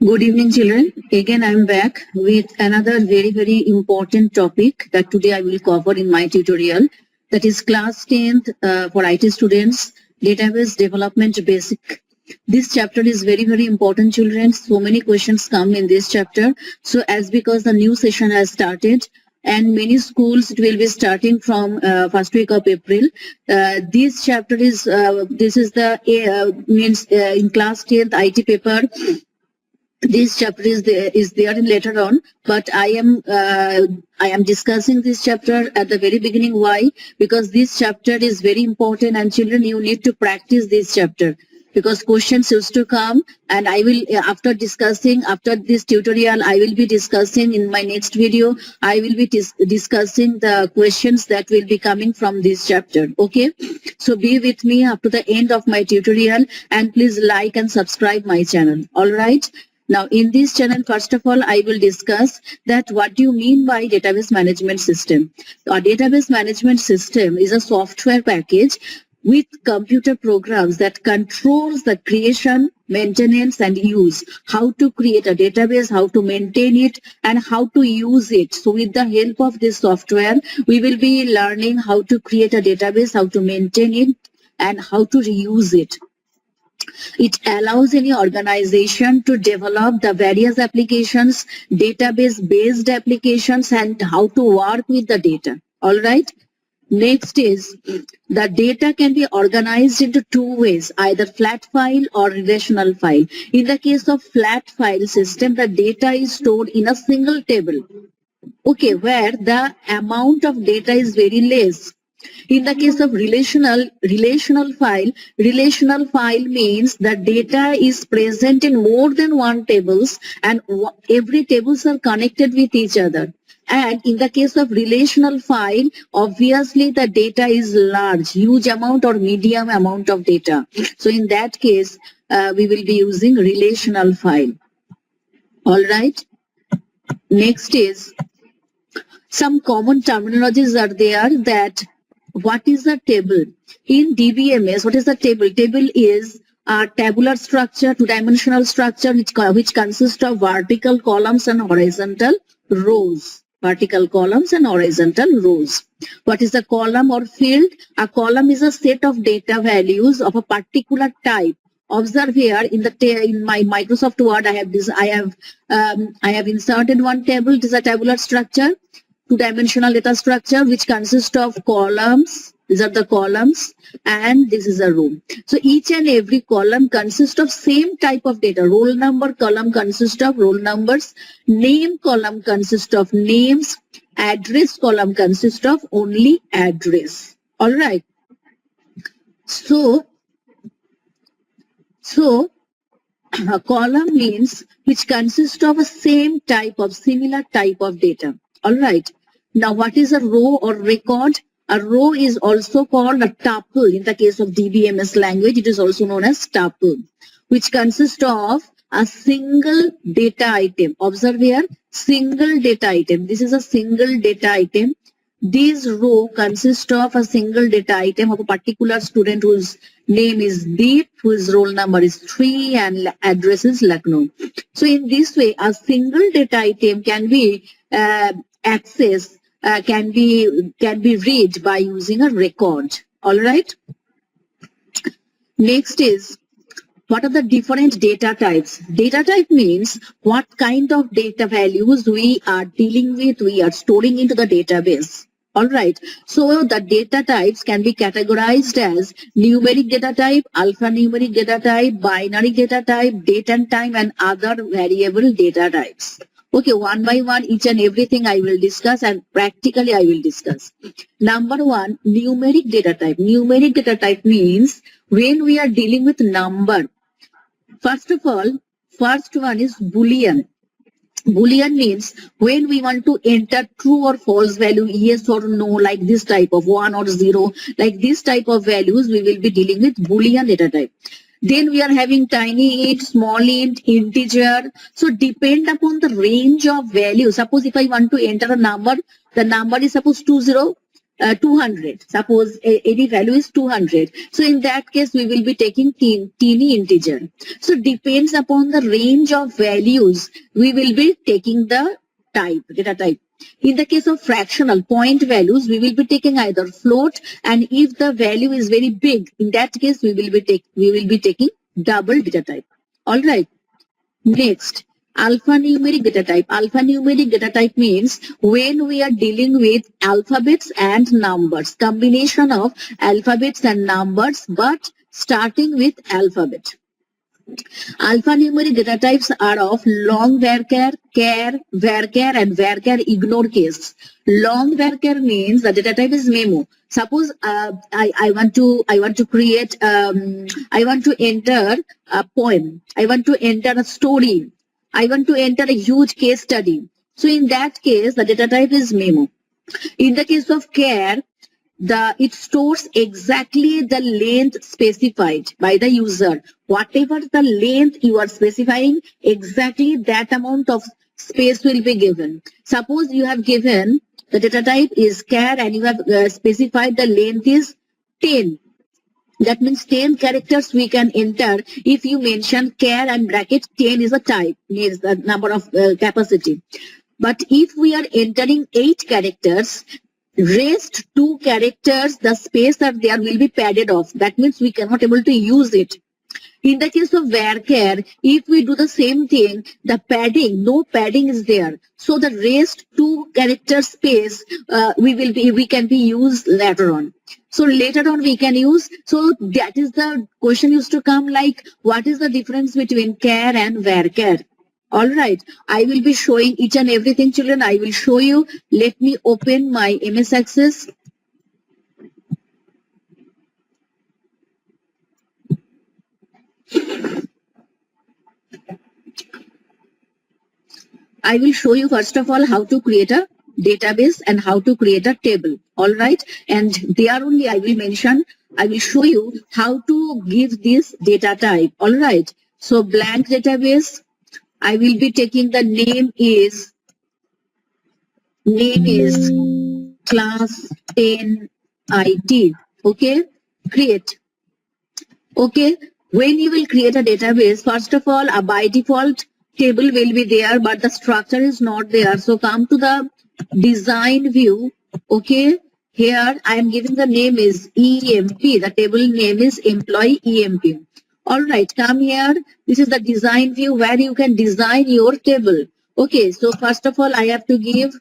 Good evening, children. Again, I am back with another very important topic that today I will cover in my tutorial. That is class 10th for IT students, database development basic. This chapter is very important, children. So many questions come in this chapter. So as because the new session has started, and many schools it will be starting from first week of April. This chapter is this is the means in class 10th IT paper. This chapter is there later on, but I am discussing this chapter at the very beginning. Why? Because this chapter is very important, and children, you need to practice this chapter because questions used to come, and I will after this tutorial I will be discussing in my next video. I will be discussing the questions that will be coming from this chapter. Okay, so be with me up to the end of my tutorial, and please like and subscribe my channel. All right. Now, in this channel, first of all, I will discuss that what do you mean by database management system. A database management system is a software package with computer programs that controls the creation, maintenance, and use. How to create a database, how to maintain it, and how to use it. So with the help of this software, we will be learning how to create a database, how to maintain it, and how to reuse it. It allows any organization to develop the various applications, database-based applications, and how to work with the data. All right. Next is the data can be organized into two ways, either flat file or relational file. In the case of flat file system, the data is stored in a single table. Okay, where the amount of data is very less. In the case of relational file means the data is present in more than one tables, and every tables are connected with each other. And in the case of relational file, obviously the data is large, huge amount or medium amount of data. So in that case, we will be using relational file. All right. Next is some common terminologies are there that what is a table? In Dbms, what is the table? Table is a tabular structure, two-dimensional structure which consists of vertical columns and horizontal rows. Vertical columns and horizontal rows. What is a column or field? A column is a set of data values of a particular type. Observe here in my Microsoft Word, I have inserted one table. It is a tabular structure, two-dimensional data structure which consists of columns. These are the columns, and this is a row. So each and every column consists of same type of data. Roll number column consists of roll numbers. Name column consists of names. Address column consists of only address. All right. So a column means which consists of a similar type of data. All right. Now, what is a row or record? A row is also called a tuple. In the case of Dbms language, it is also known as tuple, which consists of a single data item. Observe here, single data item. This is a single data item. This row consists of a single data item of a particular student whose name is Deep, whose roll number is 3 and address is Lucknow. So in this way, a single data item can be accessed, can be read by using a record. All right. Next is, what are the different data types? Data type means what kind of data values we are dealing with, we are storing into the database. All right. So the data types can be categorized as numeric data type, alphanumeric data type, binary data type, date and time, and other variable data types. Okay, one by one, each and everything I will discuss, and practically I will discuss. Number one, numeric data type. Numeric data type means when we are dealing with number. First of all, first one is Boolean. Boolean means when we want to enter true or false value, yes or no, like this type of 1 or 0, like this type of values, we will be dealing with Boolean data type. Then we are having tiny int, small int, integer. So depend upon the range of value. Suppose if I want to enter a number, the number is suppose 20. 200. Suppose any value is 200. So in that case, we will be taking teeny integer. So depends upon the range of values, we will be taking the data type. In the case of fractional point values, we will be taking either float, and if the value is very big, in that case, we will be taking double data type. All right. Next, alphanumeric data type. Alphanumeric data type means when we are dealing with alphabets and numbers, combination of alphabets and numbers, but starting with alphabet. Alphanumeric data types are of long varchar, char, varchar, and varchar ignore case. Long varchar means the data type is memo. Suppose I want to create I want to enter a poem. I want to enter a story. I want to enter a huge case study. So in that case, the data type is memo. In the case of char, it stores exactly the length specified by the user. Whatever the length you are specifying, exactly that amount of space will be given. Suppose you have given the data type is char and you have specified the length is 10. That means 10 characters we can enter. If you mention char and bracket, 10 is a type, means the number of capacity. But if we are entering 8 characters, rest 2 characters, the space that there will be padded off. That means we cannot able to use it. In the case of varchar, if we do the same thing, the padding, no padding is there. So the rest 2 character space we can be used later on. So later on we can use. So that is the question used to come like, what is the difference between char and varchar? All right, I will be showing each and everything, children. I will show you. Let me open my MS Access. I will show you first of all how to create a database and how to create a table. All right, and there only I will show you how to give this data type. All right, so blank database. I will be taking the name is class 10 IT. Okay, create. Okay, when you will create a database, first of all, by default table will be there, but the structure is not there. So come to the design view. Okay, here I am giving the name is EMP. The table name is employee EMP. All right, come here. This is the design view where you can design your table. Okay, so first of all, I have to give,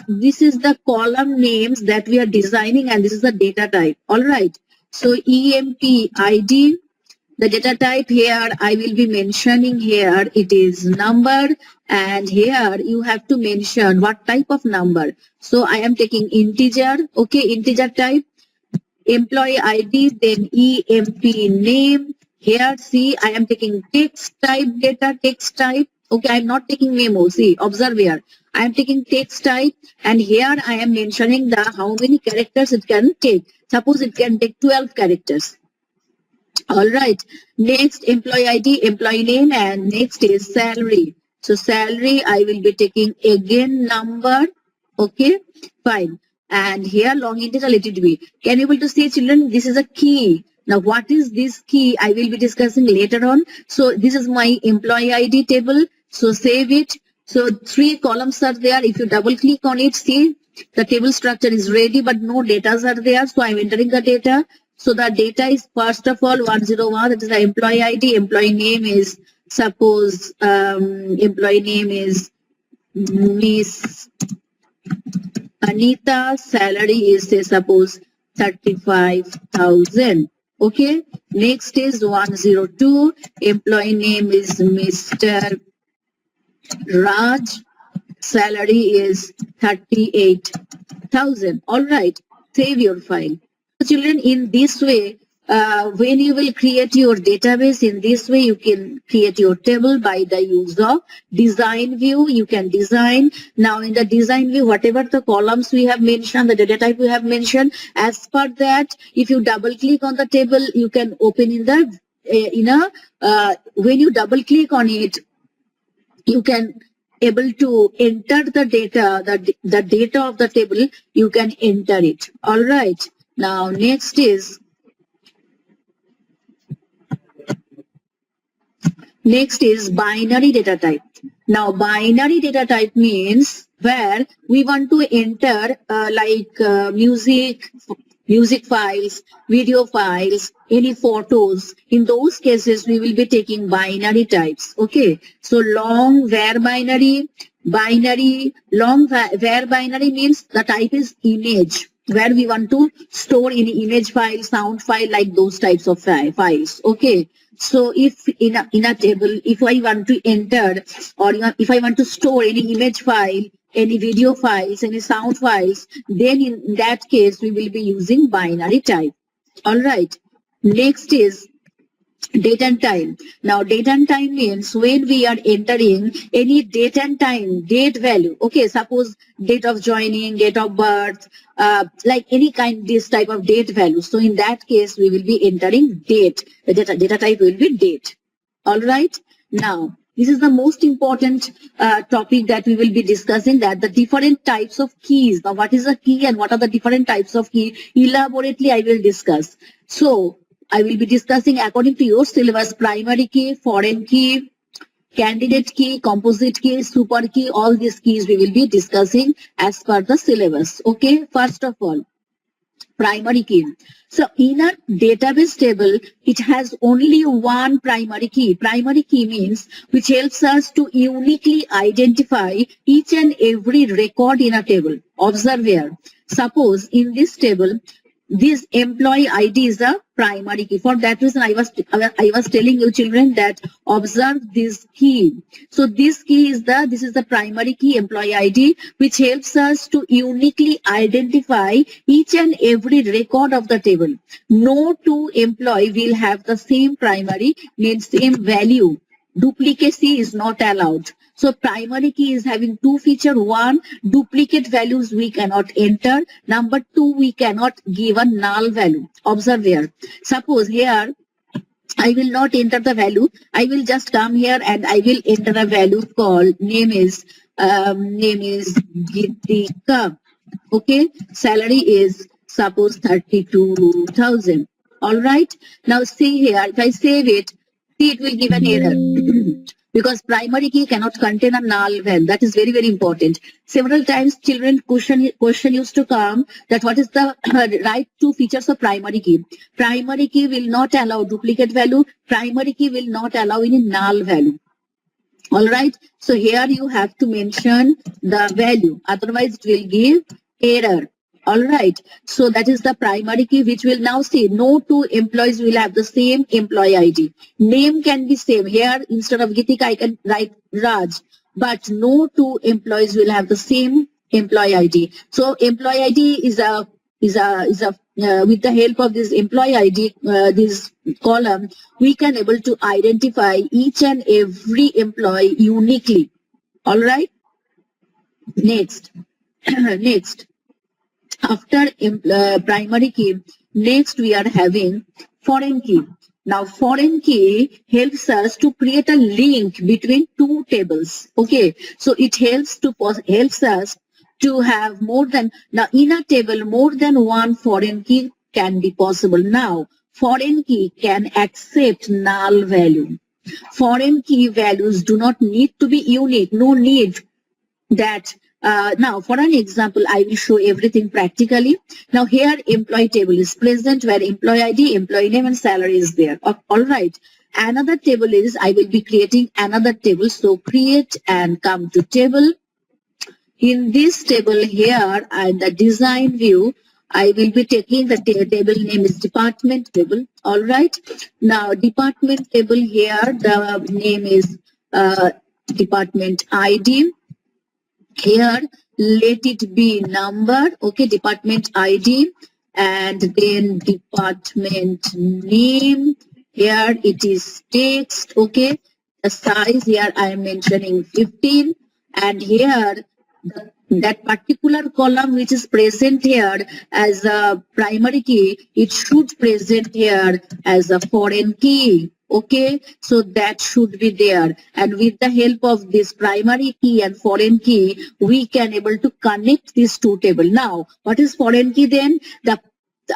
this is the column names that we are designing and this is the data type. All right, so EMP ID, the data type here I will be mentioning here, it is number, and here you have to mention what type of number. So I am taking integer, okay, integer type, employee ID, then EMP name. Here, see, I am taking text type data, text type. Okay, I am not taking memo. See, observe here. I am taking text type, and here I am mentioning the how many characters it can take. Suppose it can take 12 characters. All right. Next, employee ID, employee name, and next is salary. So salary, I will be taking again number. Okay, fine. And here long integer let it be. Can you able to see, children? This is a key. Now, what is this key? I will be discussing later on. So this is my employee ID table. So save it. So 3 columns are there. If you double click on it, see the table structure is ready, but no data are there. So I'm entering the data. So the data is first of all 101. That is the employee ID. Employee name is suppose employee name is Miss Anita. Salary is say suppose 35,000. Okay. Next is 102. Employee name is Mr. Raj. Salary is 38,000. All right. Save your file. Children, in this way, when you will create your database, in this way you can create your table by the use of design view. You can design. Now in the design view, whatever the columns we have mentioned, the data type we have mentioned, as per that, if you double click on the table, you can open in the when you double click on it, you can able to enter the data, the data of the table, you can enter it. All right. Now, next is binary data type. Now, binary data type means where we want to enter music files, video files, any photos. In those cases, we will be taking binary types. Okay. So long var binary, long var binary means the type is image, where we want to store any image file, sound file, like those types of files. Okay. So if in a table, if I want to enter or if I want to store any image file, any video files, any sound files, then in that case we will be using binary type. All right. Next is date and time. Now, date and time means when we are entering any date and time, date value. Okay, suppose date of joining, date of birth, like any kind, this type of date value. So in that case, we will be entering date. The data type will be date. All right. Now, this is the most important topic that we will be discussing, that the different types of keys. Now, what is a key and what are the different types of key? Elaborately, I will discuss. So, I will be discussing according to your syllabus: primary key, foreign key, candidate key, composite key, super key. All these keys we will be discussing as per the syllabus. Okay, first of all, primary key. So in a database table, it has only one primary key. Primary key means which helps us to uniquely identify each and every record in a table. Observe here. Suppose in this table, this employee ID is a primary key. For that reason, I was telling you children that observe this key. So this key is this is the primary key, employee ID, which helps us to uniquely identify each and every record of the table. No two employee will have the same primary, means same value. Duplicacy is not allowed. So primary key is having two features. One, duplicate values we cannot enter. Number two, we cannot give a null value. Observe here. Suppose here, I will not enter the value. I will just come here and I will enter a value called name is Gitika. Okay. Salary is suppose 32,000. All right. Now see here, if I save it, see it will give an error. Because primary key cannot contain a null value. That is very, very important. Several times children question used to come that what is the right two features of primary key. Primary key will not allow duplicate value. Primary key will not allow any null value. All right. So here you have to mention the value. Otherwise it will give error. All right. So that is the primary key, which will now say no two employees will have the same employee ID. Name can be same. Here instead of Gitika I can write Raj, but no two employees will have the same employee ID. So employee ID is a with the help of this employee ID, this column, we can able to identify each and every employee uniquely. All right. Next. Next. After primary key, next we are having foreign key. Now, foreign key helps us to create a link between two tables. Okay, so it helps us to have more than, now in a table more than one foreign key can be possible. Now, foreign key can accept null value. Foreign key values do not need to be unique. No need that. Now, for an example, I will show everything practically. Now, here employee table is present where employee ID, employee name and salary is there. All right. Another table is, I will be creating another table. So, create and come to table. In this table here, and the design view, I will be taking the table name is department table. All right. Now, department table here, the name is department ID. Here, let it be number, okay, department ID, and then department name. Here it is text, okay. The size here I am mentioning 15, and here that particular column which is present here as a primary key, it should present here as a foreign key. Okay, so that should be there. And with the help of this primary key and foreign key, we can able to connect these two tables. Now, what is foreign key then?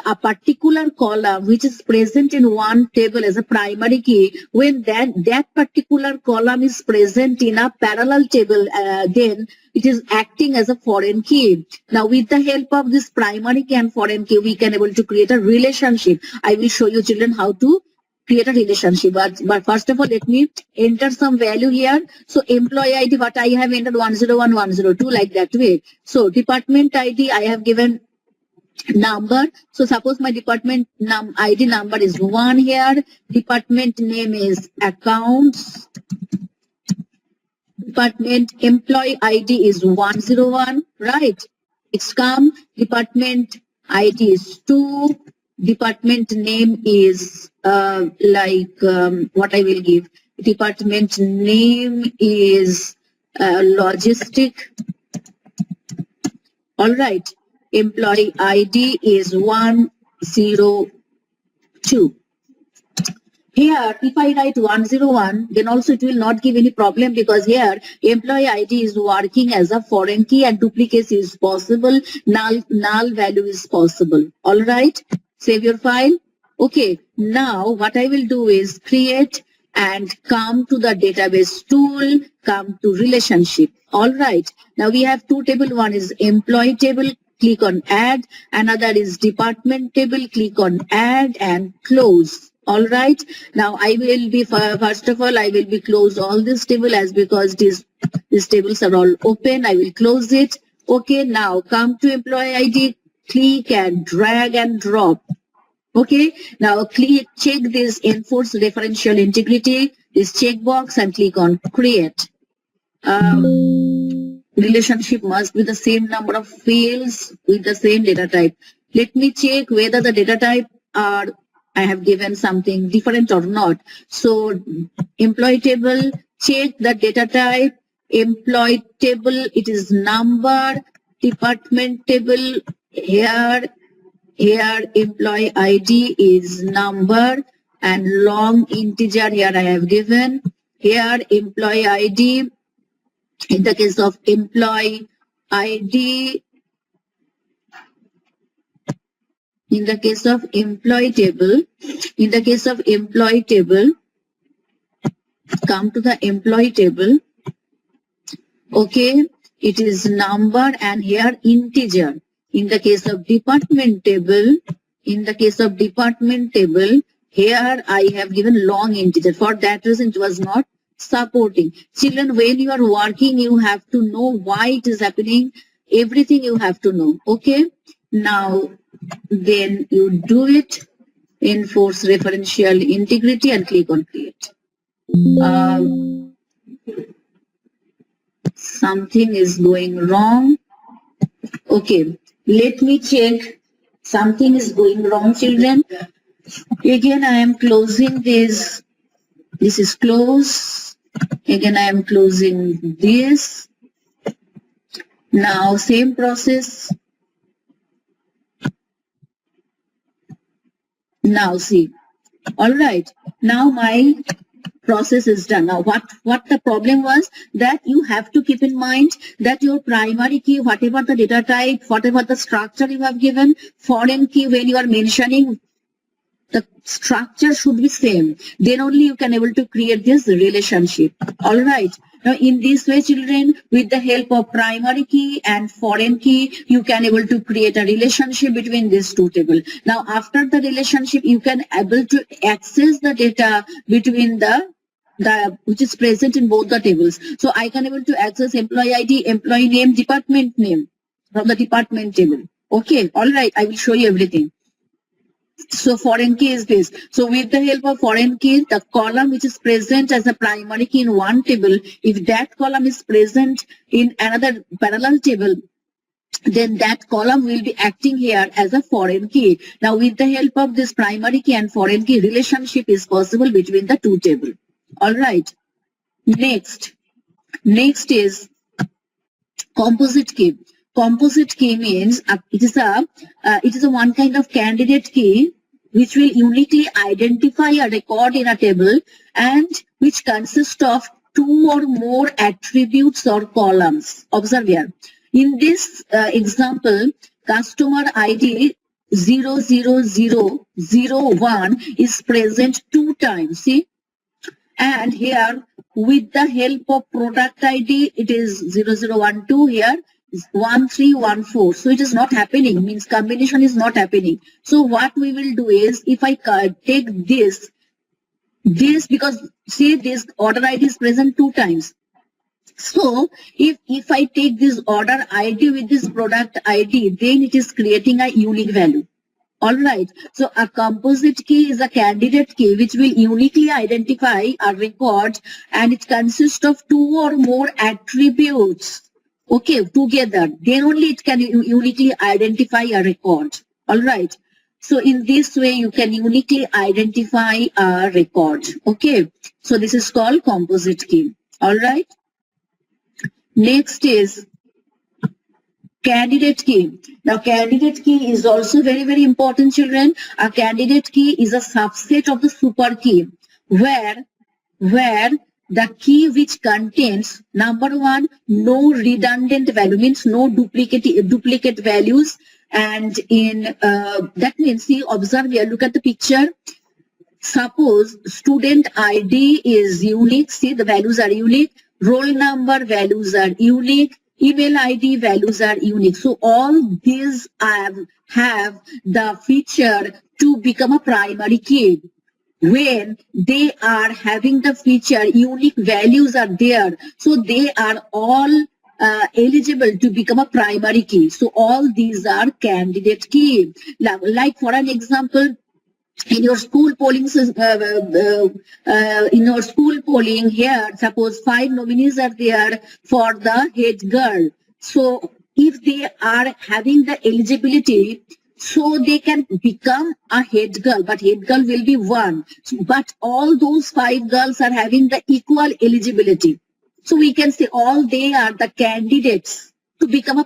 A particular column which is present in one table as a primary key, when that particular column is present in a parallel table, then it is acting as a foreign key. Now, with the help of this primary key and foreign key, we can able to create a relationship. I will show you children how to create a relationship. But first of all, let me enter some value here. So employee ID, what I have entered 101, 102, like that way. So department ID, I have given number. So suppose my department ID number is 1 here. Department name is accounts. Department employee ID is 101, right? It's come. Department ID is 2. Department name is what I will give. Department name is logistic. All right. Employee ID is 102. Here, if I write 101, then also it will not give any problem, because here employee ID is working as a foreign key and duplicate is possible, null value is possible. All right, save your file. Okay, now what I will do is create and come to the database tool, come to relationship. All right, now we have two tables. One is employee table, click on add. Another is department table, click on add and close. All right, now I will be, first of all, I will be close all this table as because these tables are all open. I will close it. Okay, now come to employee ID, click and drag and drop. Okay, now check this enforce referential integrity, this checkbox, and click on create. Relationship must be the same number of fields with the same data type. Let me check whether the data type are I have given something different or not. So employee table, check the data type. Employee table, it is number. Department table, here employee ID is number and long integer here I have given. Here employee ID, in the case of employee ID, in the case of employee table, come to the employee table. Okay, it is number and here integer. In the case of department table, here I have given long integer. For that reason, it was not supporting. Children, when you are working, you have to know why it is happening. Everything you have to know. Okay, now then you do it, enforce referential integrity and click on create. Something is going wrong. Okay, let me check. Something is going wrong, children. Again, I am closing this. This is close. Again, I am closing this. Now, same process. Now, see. All right. Now, my process is done. Now, what the problem was, that you have to keep in mind that your primary key, whatever the data type, whatever the structure you have given, foreign key, when you are mentioning, the structure should be same. Then only you can able to create this relationship. All right. Now, in this way, children, with the help of primary key and foreign key, you can able to create a relationship between these two tables. Now, after the relationship, you can able to access the data between the which is present in both the tables. So I can able to access employee ID, employee name, department name from the department table. Okay, all right, I will show you everything. So foreign key is this. So with the help of foreign key, the column which is present as a primary key in one table, if that column is present in another parallel table, then that column will be acting here as a foreign key. Now with the help of this primary key and foreign key, relationship is possible between the two tables. All right. Next is composite key. Composite key means it is a one kind of candidate key which will uniquely identify a record in a table and which consists of two or more attributes or columns. Observe here. In this example, customer ID 00001 is present 2 times. See? And here, with the help of product ID, it is 0012 here. 1314. So it is not happening, means combination is not happening. So what we will do is, if I take this because see this order ID is present 2 times. So if I take this order ID with this product ID, then it is creating a unique value. All right. So a composite key is a candidate key which will uniquely identify a record, and it consists of two or more attributes. Okay, together. Then only it can uniquely identify a record. All right. So in this way, you can uniquely identify a record. Okay. So this is called composite key. All right. Next is candidate key. Now, candidate key is also very, very important, children. A candidate key is a subset of the super key where the key which contains, number one, no redundant value, means no duplicate values. And in that means, see, observe here, look at the picture. Suppose student ID is unique. See, the values are unique. Roll number values are unique. Email ID values are unique. So all these have the feature to become a primary key. When they are having the feature, unique values are there. So they are all eligible to become a primary key. So all these are candidate key. Like for an example, in your school polling here, suppose 5 nominees are there for the head girl. So if they are having the eligibility, so they can become a head girl, but head girl will be one. But all those 5 girls are having the equal eligibility. So we can say all they are the candidates to become a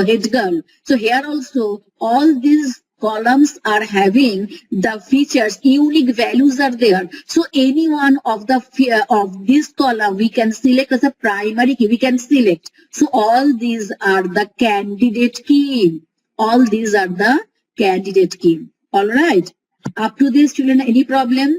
head girl. So here also all these columns are having the features, unique values are there. So any one of this column we can select as a primary key. We can select. So all these are the candidate key. All these are the candidate key. All right. Up to this, children, any problem?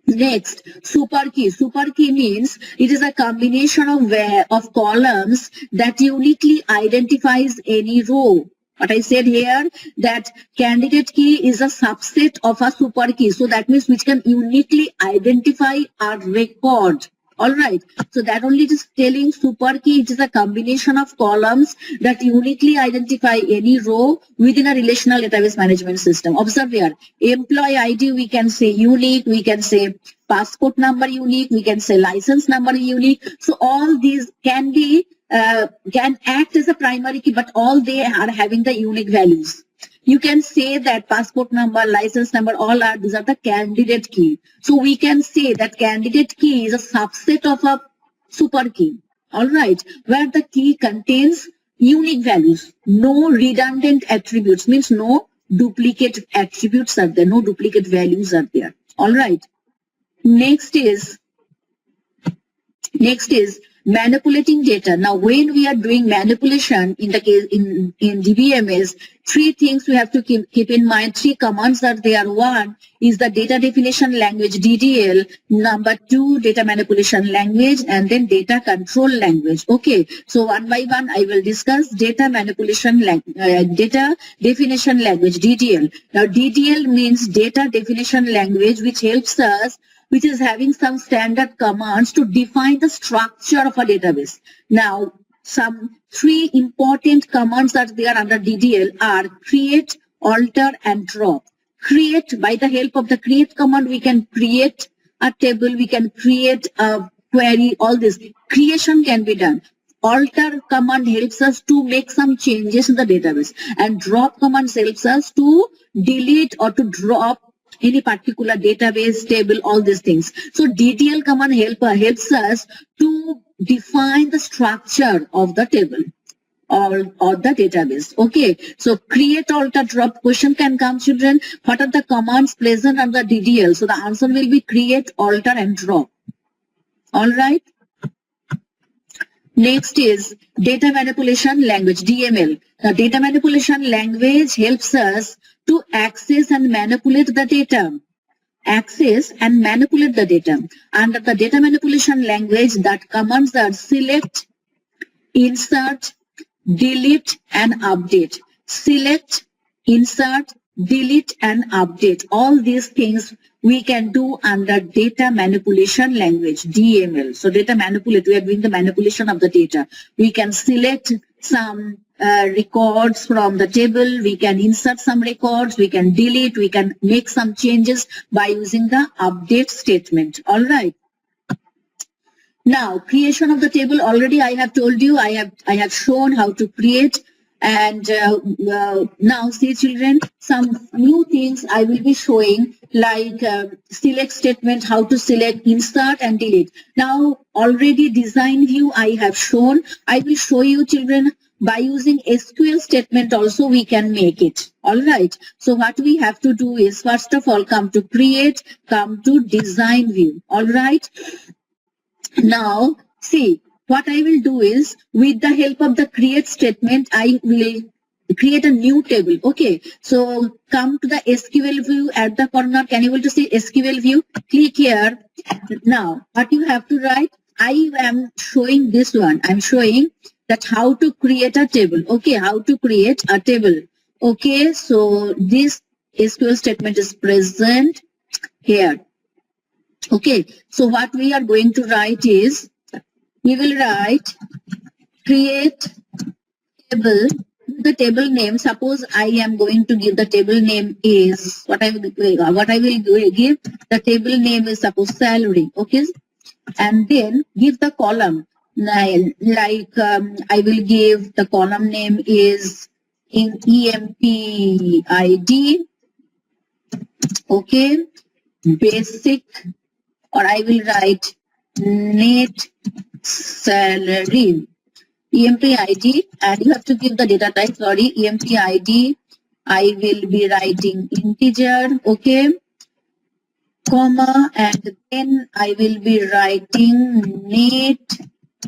Next, super key. Super key means it is a combination of columns that uniquely identifies any row. What I said here, that candidate key is a subset of a super key. So that means which can uniquely identify a record. All right. So that only it is telling super key. It is a combination of columns that uniquely identify any row within a relational database management system. Observe here. Employee ID, we can say unique. We can say passport number unique. We can say license number unique. So all these can act as a primary key, but all they are having the unique values. You can say that passport number, license number, these are the candidate key. So we can say that candidate key is a subset of a super key. All right, where the key contains unique values, no redundant attributes, means no duplicate attributes are there, no duplicate values are there. All right. Next is manipulating data. Now, when we are doing manipulation in the case in Dbms, 3 things we have to keep in mind. 3 commands are there. 1 is the data definition language, DDL. Number 2, data manipulation language, and then data control language. Okay, so one by one I will discuss data definition language, DDL. Now, DDL means data definition language, which helps us, which is having some standard commands to define the structure of a database. Now, some 3 important commands that there under DDL are create, alter, and drop. Create, by the help of the create command, we can create a table, we can create a query, all this. Creation can be done. Alter command helps us to make some changes in the database. And drop command helps us to delete or to drop any particular database, table, all these things. So DDL command helps us to define the structure of the table. or the database. Okay, so create, alter, drop. Question can come, children. What are the commands present under DDL? So the answer will be create, alter, and drop. All right. Next is data manipulation language, DML. The data manipulation language helps us to access and manipulate the data. Access and manipulate the data. Under the data manipulation language, that commands are select, insert, delete, and update. Select, insert, delete, and update. All these things we can do under data manipulation language, DML. So data manipulate, we are doing the manipulation of the data. We can select some records from the table, we can insert some records, we can delete, we can make some changes by using the update statement. All right. Now, creation of the table, already I have told you, I have shown how to create. And now, see children, some new things I will be showing, like select statement, how to select, insert, and delete. Now, already design view I have shown. I will show you, children, by using SQL statement also we can make it. All right. So what we have to do is, first of all, come to create, come to design view. All right. Now, see, what I will do is, with the help of the create statement, I will create a new table. Okay, so come to the SQL view at the corner. Can you able to see SQL view? Click here. Now, what you have to write, I am showing this one. I'm showing that how to create a table. Okay, how to create a table. Okay, so this SQL statement is present here. Okay, so what we are going to write is, we will write create table, the table name. Suppose I am going to give the table name is, what I will give, the table name is suppose salary. Okay, and then give the column, like I will give the column name is in EMP ID. Okay, basic, or I will write net salary, EMP ID, and you have to give the data type, sorry, EMP ID, I will be writing integer, okay, comma, and then I will be writing net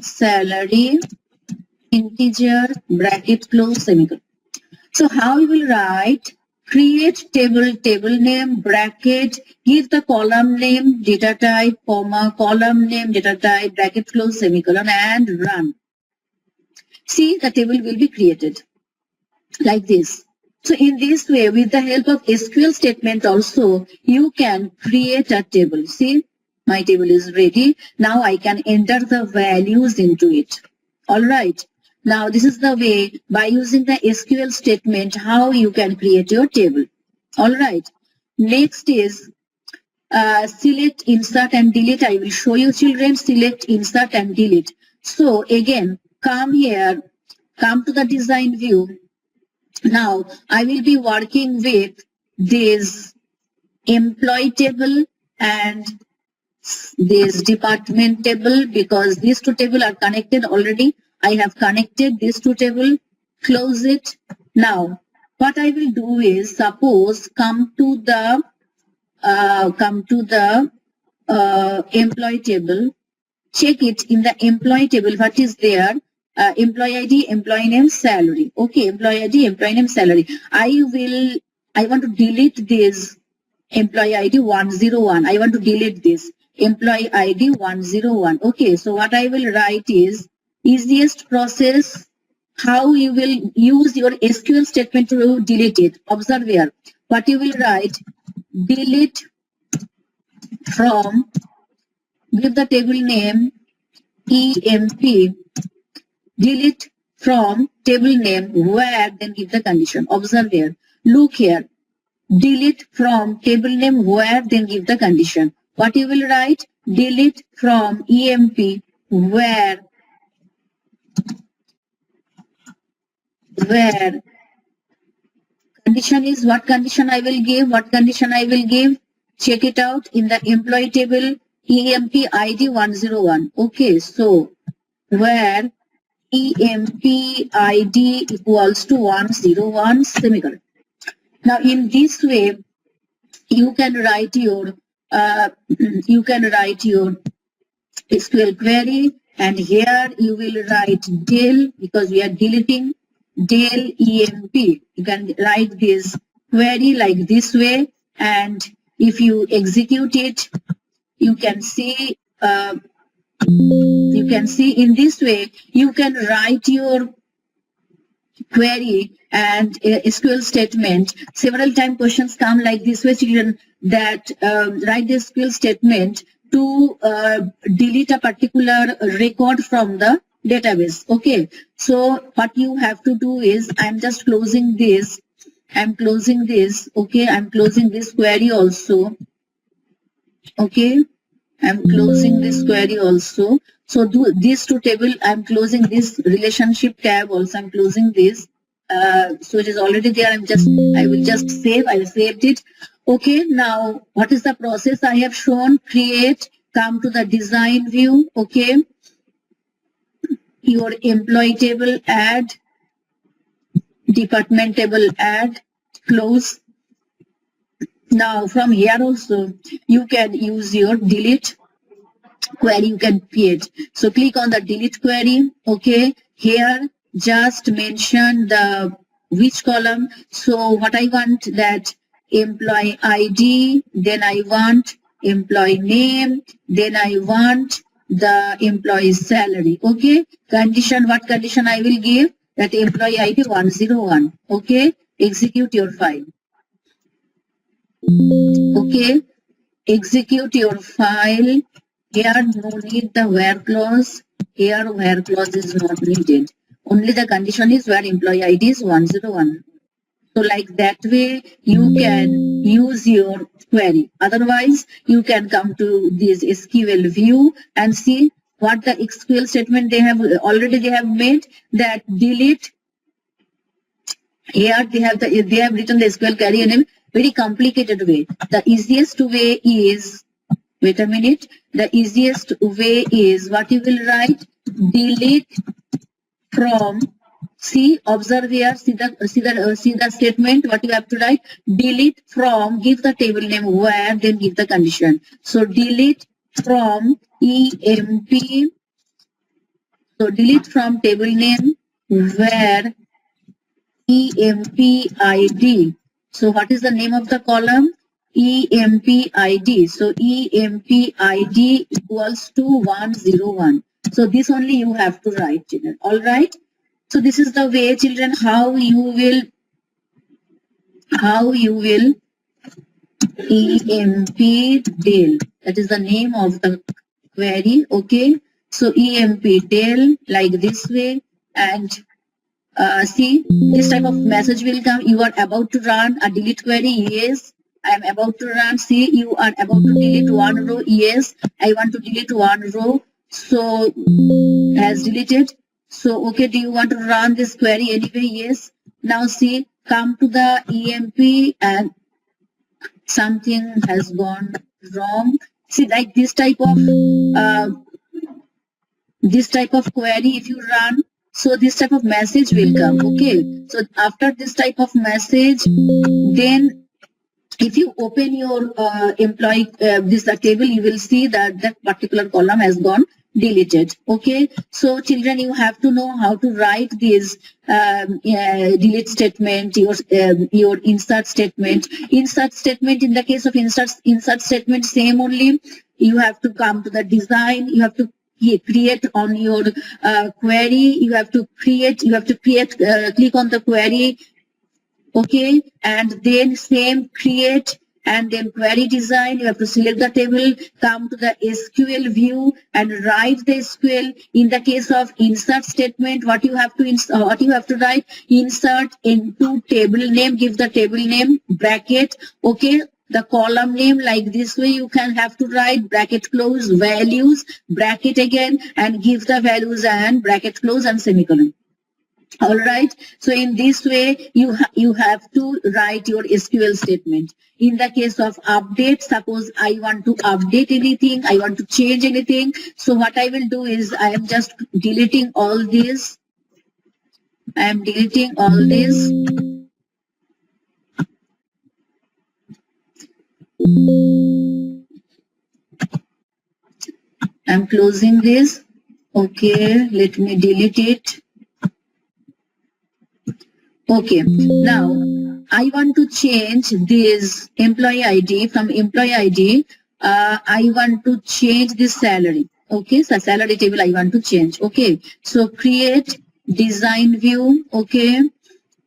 salary, integer, bracket close, semicolon. So how you will write, create table, table name, bracket, give the column name, data type, comma, column name, data type, bracket close, semicolon, and run. See, the table will be created like this. So in this way, with the help of SQL statement also, you can create a table. See, my table is ready. Now I can enter the values into it. All right. Now this is the way, by using the SQL statement, how you can create your table. All right. Next is select, insert, and delete. I will show you, children, select, insert, and delete. So again, come here, come to the design view. Now I will be working with this employee table and this department table, because these two tables are connected already. I have connected these two tables. Close it. Now what I will do is, suppose come to the employee table. Check it in the employee table. What is there? Employee ID, employee name, salary. Okay, employee ID, employee name, salary. I want to delete this employee ID 101. I want to delete this employee ID 101. Okay, so what I will write is, easiest process, how you will use your SQL statement to delete it. Observe here. What you will write, delete from, give the table name EMP, delete from table name where, then give the condition. Observe here. Look here. Delete from table name where, then give the condition. What you will write? Delete from EMP where condition is, what condition I will give, what condition I will give. Check it out in the employee table, EMP ID 101. Okay, so where EMP ID equals to 101 semicolon. Now in this way, you can write your SQL query, and here you will write del, because we are deleting, del EMP. You can write this query like this way, and if you execute it, you can see in this way you can write your query and SQL statement. Several times questions come like this way, children, that write the SQL statement to delete a particular record from the database. Okay, so what you have to do is, I'm just closing this. I'm closing this. Okay, I'm closing this query also. Okay, I'm closing this query also. So do these two table, I'm closing this relationship tab also, I'm closing this. So it is already there. I will just save. I saved it. Okay, now what is the process I have shown? Create, come to the design view. Okay, your employee table, add, department table, add, close. Now from here also you can use your delete query, you can create. So click on the delete query. Okay, here just mention the which column. So what I want, that employee ID, then I want employee name, then I want the employee's salary. Okay, condition, what condition I will give? That employee ID 101. Okay, execute your file. Okay, execute your file. Here no need the where clause. Here where clause is not needed. Only the condition is where employee ID is 101. So like that way you can use your query. Otherwise you can come to this SQL view and see what the SQL statement they have made, that delete. Here they have written the SQL query in a very complicated way. The easiest way is, wait a minute, the easiest way is what you will write, delete from, see, observe here, see the statement, what you have to write, delete from, give the table name where, then give the condition. So delete from EMP, so delete from table name where EMP ID. So what is the name of the column? EMP ID. So EMP ID equals to 101. So this only you have to write, children. All right. So this is the way, children, how you will EMP del. That is the name of the query. Okay. So EMP del like this way, and see, this type of message will come. You are about to run a delete query. Yes, I am about to run. See, you are about to delete one row. Yes, I want to delete one row. So has deleted. So okay, do you want to run this query anyway? Yes. Now see, come to the EMP and something has gone wrong. See, like this type of query, if you run, so this type of message will come. Okay, so after this type of message, then if you open your employee this table, you will see that that particular column has gone deleted. Okay, so children, you have to know how to write this delete statement, your insert statement. Insert statement, in the case of insert statement, same only. You have to come to the design. You have to create on your query. You have to create. Click on the query. Okay, and then same create, and then query design. You have to select the table, come to the SQL view and write the SQL. In the case of insert statement, what you have to write, insert into table name, give the table name, bracket. Okay, the column name like this way you can have to write, bracket close, values, bracket again, and give the values and bracket close and semicolon. All right. So in this way, you have to write your SQL statement. In the case of update, suppose I want to update anything, I want to change anything. So what I will do is I am just deleting all these. I am deleting all this. I'm closing this. Okay, let me delete it. Okay, now I want to change this employee ID from employee ID. I want to change this salary. Okay, so salary table I want to change. Okay, so create design view. Okay,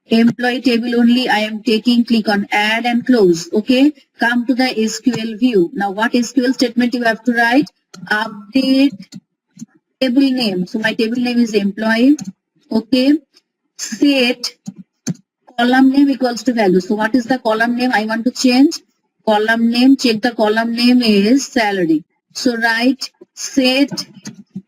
employee table only I am taking, click on add and close. Okay, come to the SQL view. Now what SQL statement you have to write? Update table name. So my table name is employee. Okay, set column name equals to value. So what is the column name I want to change? Column name, check the column name is salary. So write set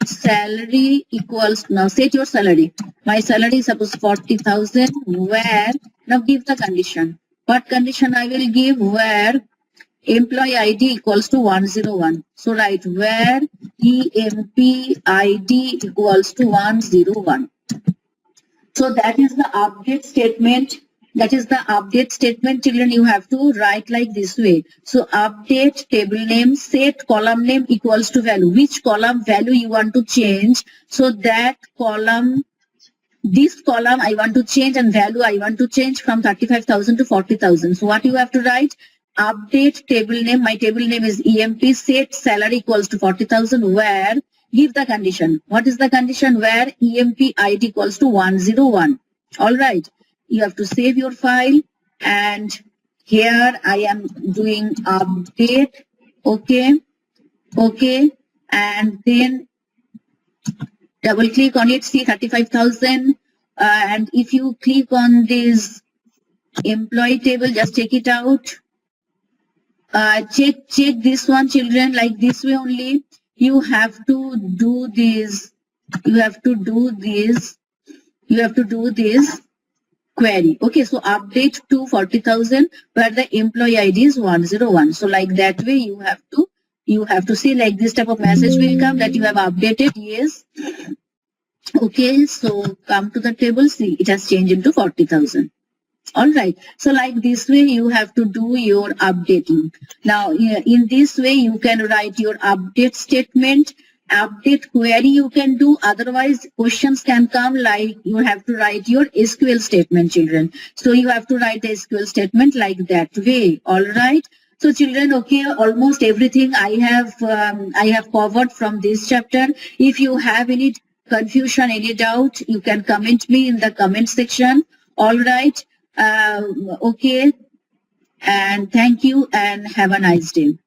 salary equals, now set your salary. My salary is suppose 40,000, where, now give the condition. What condition I will give? Where employee ID equals to 101. So write where EMP ID equals to 101. So that is the update statement. That is the update statement, children. You have to write like this way. So update table name, set column name equals to value. Which column value you want to change? So that column, this column I want to change and value I want to change from 35,000 to 40,000. So what you have to write? Update table name. My table name is EMP. Set salary equals to 40,000. Where? Give the condition. What is the condition? Where EMP ID equals to 101. All right. You have to save your file. And here I am doing update. Okay. Okay. And then double click on it, see 35,000. And if you click on this employee table, just take it out. Check this one, children, like this way only. You have to do this. You have to do this. You have to do this query. Okay, so update to 40,000 where the employee ID is 101. So like that way you have to see like this type of message will come that you have updated. Yes. Okay, so come to the table, see it has changed into 40,000. All right, so like this way you have to do your updating. Now in this way you can write your update statement, update query you can do. Otherwise questions can come like you have to write your SQL statement, children. So you have to write a SQL statement like that way. All right. So children, okay, almost everything I have covered from this chapter. If you have any confusion, any doubt, you can comment me in the comment section. All right. Okay. And thank you and have a nice day.